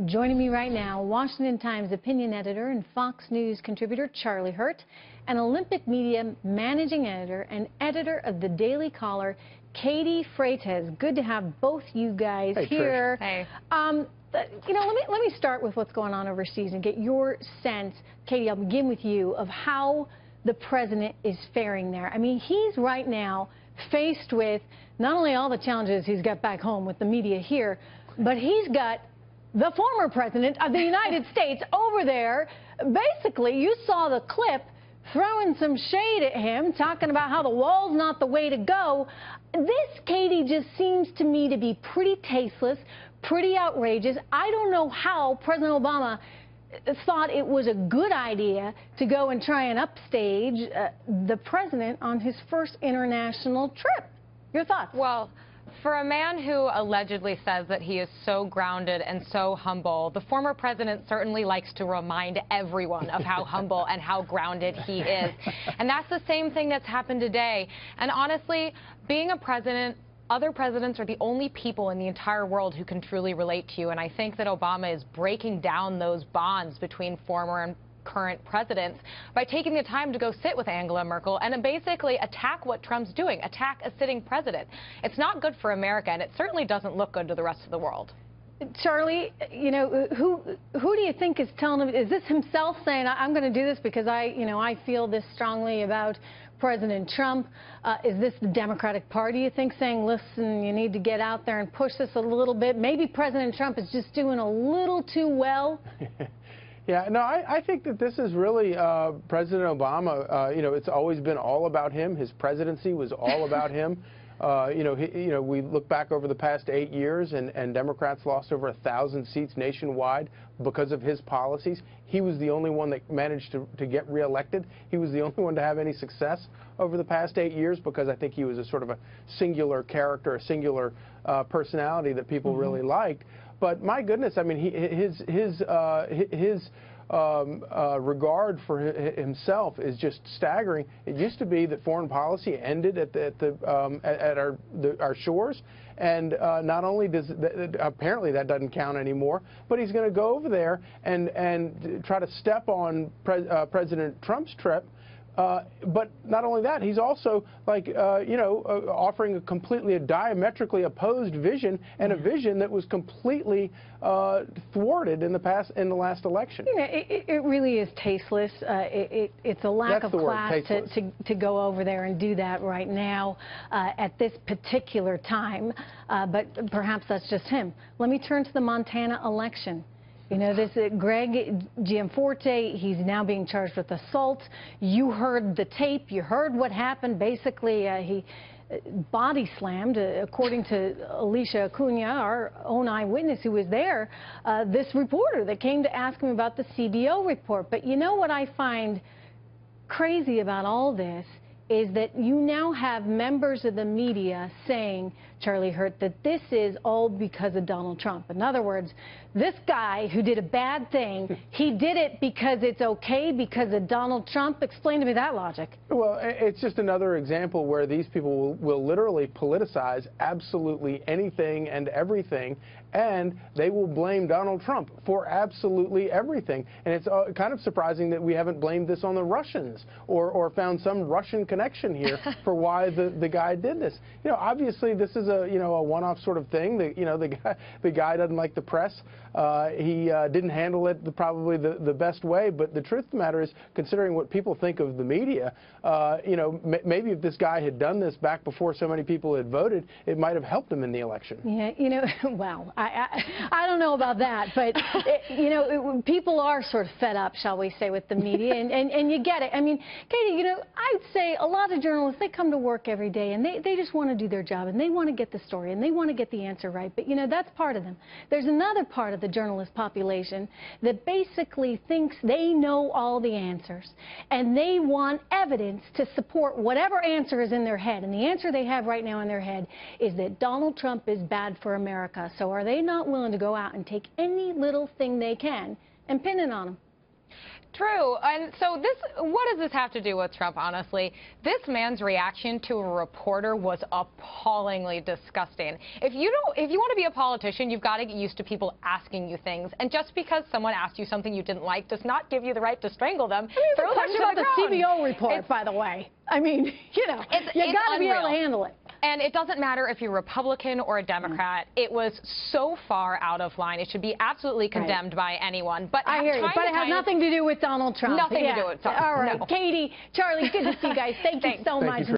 Joining me right now, Washington Times opinion editor and Fox News contributor Charlie Hurt, and Olympic media managing editor and editor of the Daily Caller, Katie Frates. Good to have both you guys here. Hey. You know, let me start with what's going on overseas and get your sense, Katie. I'll begin with you, of how the president is faring there. I mean, he's right now faced with not only all the challenges he's got back home with the media here, but he's got the former president of the United States over there. Basically, you saw the clip throwing some shade at him, talking about how the wall's not the way to go. This, Katie, just seems to me to be pretty tasteless, pretty outrageous. I don't know how President Obama thought it was a good idea to go and try and upstage the president on his first international trip. Your thoughts? Well, for a man who allegedly says that he is so grounded and so humble, the former president certainly likes to remind everyone of how humble and how grounded he is. And that's the same thing that's happened today. And honestly, being a president, other presidents are the only people in the entire world who can truly relate to you. And I think that Obama is breaking down those bonds between former and current presidents by taking the time to go sit with Angela Merkel and basically attack what Trump's doing, attack a sitting president. It's not good for America, and it certainly doesn't look good to the rest of the world. Charlie, you know, who do you think is telling him? Is this himself saying, I'm going to do this because I feel this strongly about President Trump? Is this the Democratic Party, you think, saying, listen, you need to get out there and push this a little bit? Maybe President Trump is just doing a little too well. Yeah, no, I think that this is really President Obama. You know, it's always been all about him. His presidency was all about him. We look back over the past 8 years, and Democrats lost over 1,000 seats nationwide because of his policies. He was the only one that managed to get reelected. He was the only one to have any success over the past 8 years because I think he was a sort of a singular character, a singular personality that people really liked. But my goodness, I mean, his regard for himself is just staggering. It used to be that foreign policy ended at our shores, and not only does apparently that doesn't count anymore, but he's going to go over there and try to step on President Trump's trip. But not only that, he's also offering a diametrically opposed vision, and a vision that was completely thwarted in the last election. You know, it really is tasteless. It's a lack of class to go over there and do that right now at this particular time. But perhaps that's just him. Let me turn to the Montana election. You know, this Greg Gianforte, he's now being charged with assault. You heard the tape. You heard what happened. Basically, he body slammed, according to Alicia Acuna, our own eyewitness who was there, this reporter that came to ask him about the CBO report. But you know what I find crazy about all this is that you now have members of the media saying, Charlie Hurt, that this is all because of Donald Trump. In other words, this guy who did a bad thing, he did it because it's okay because of Donald Trump. Explain to me that logic. Well, it's just another example where these people will literally politicize absolutely anything and everything, and they will blame Donald Trump for absolutely everything. And it's kind of surprising that we haven't blamed this on the Russians or found some Russian connection here for why the guy did this. You know, obviously this is a one-off sort of thing. The guy doesn't like the press. He didn't handle it probably the best way. But the truth of the matter is, considering what people think of the media, maybe if this guy had done this back before so many people had voted, it might have helped him in the election. Yeah, you know, well, I don't know about that, but people are sort of fed up, shall we say, with the media, and you get it. I mean, Katie, you know, I'd say a lot of journalists, they come to work every day and they just want to do their job and they want to get the story and they want to get the answer right. But you know, that's part of them. There's another part of the journalist population that basically thinks they know all the answers, and they want evidence to support whatever answer is in their head. And the answer they have right now in their head is that Donald Trump is bad for America. So are they not willing to go out and take any little thing they can and pin it on him? True. And so what does this have to do with Trump, honestly? This man's reaction to a reporter was appallingly disgusting. If you want to be a politician, you've got to get used to people asking you things. And just because someone asked you something you didn't like does not give you the right to strangle them. Throw them to the ground. CBO report, by the way. I mean, you know, you got to be able to handle it. And it doesn't matter if you're Republican or a Democrat. It was so far out of line. It should be absolutely condemned by anyone. But I hear you. But it has nothing to do with Donald Trump. Nothing to do with Trump. All right. No. Katie, Charlie, good to see you guys. Thank you so much.